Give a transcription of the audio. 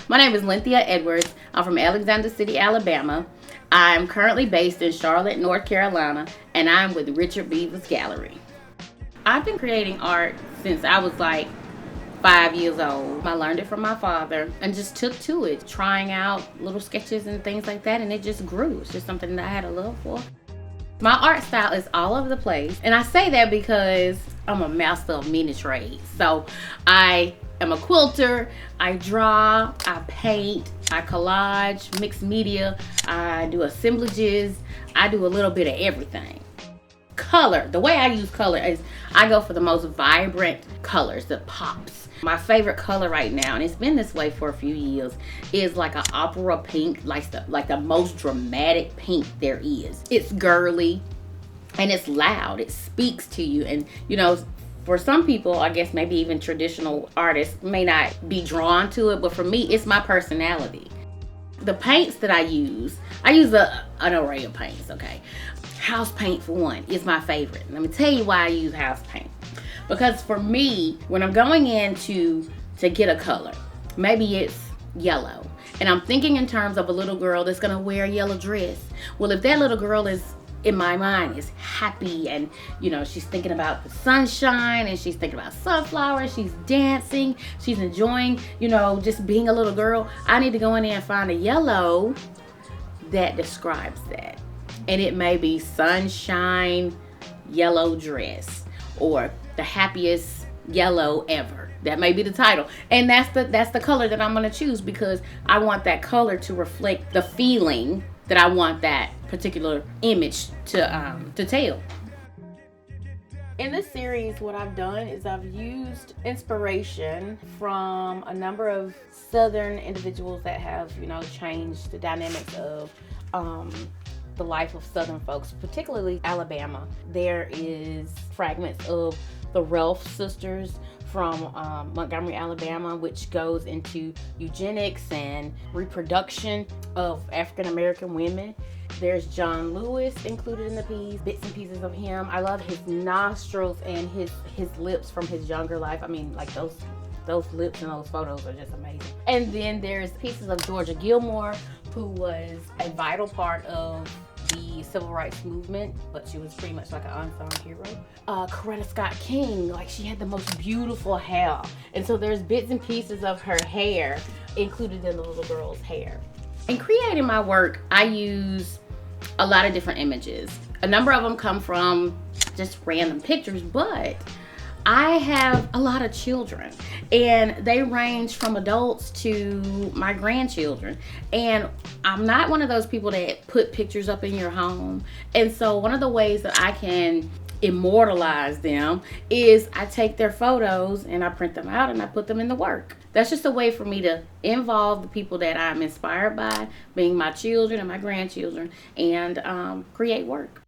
My name is Lynthia Edwards. I'm from Alexander City, Alabama. I'm currently based in Charlotte, North Carolina, and I'm with Richard Beavers Gallery. I've been creating art since I was like 5 years old. I learned it from my father and just took to it, trying out little sketches and things like that, and it just grew. It's just something that I had a love for. My art style is all over the place, and I say that because I'm a master of many trades. So I am a quilter, I draw, I paint, I collage, mixed media, I do assemblages, I do a little bit of everything. Color, the way I use color is I go for the most vibrant colors that pops. My favorite color right now, and it's been this way for a few years, is like an opera pink, like the most dramatic pink there is. It's girly and it's loud. It speaks to you, and you know, for some people, I guess maybe even traditional artists may not be drawn to it, but for me, it's my personality. The paints that I use an array of paints, okay? House paint, for one, is my favorite. Let me tell you why I use house paint. Because for me, when I'm going in to get a color, maybe it's yellow, and I'm thinking in terms of a little girl that's gonna wear a yellow dress. Well, if that little girl is, in my mind, is happy, and you know, she's thinking about the sunshine, and she's thinking about sunflowers, she's dancing, she's enjoying, you know, just being a little girl, I need to go in there and find a yellow that describes that. And it may be sunshine yellow dress, or the happiest yellow ever. That may be the title, and that's the color that I'm gonna choose, because I want that color to reflect the feeling that I want that particular image to tell. In this series, what I've done is I've used inspiration from a number of Southern individuals that have, you know, changed the dynamics of the life of Southern folks, particularly Alabama. There is fragments of the Ralph sisters from Montgomery, Alabama, which goes into eugenics and reproduction of African American women. There's John Lewis included in the piece, bits and pieces of him. I love his nostrils and his lips from his younger life. I mean, like those lips in those photos are just amazing. And then there's pieces of Georgia Gilmore, who was a vital part of the civil rights movement, but she was pretty much like an unsung hero. Coretta Scott King, like, she had the most beautiful hair, and so there's bits and pieces of her hair included in the little girl's hair. In creating my work, I use a lot of different images. A number of them come from just random pictures, but I have a lot of children, and they range from adults to my grandchildren. And I'm not one of those people that put pictures up in your home. And so one of the ways that I can immortalize them is I take their photos and I print them out and I put them in the work. That's just a way for me to involve the people that I'm inspired by, being my children and my grandchildren, and create work.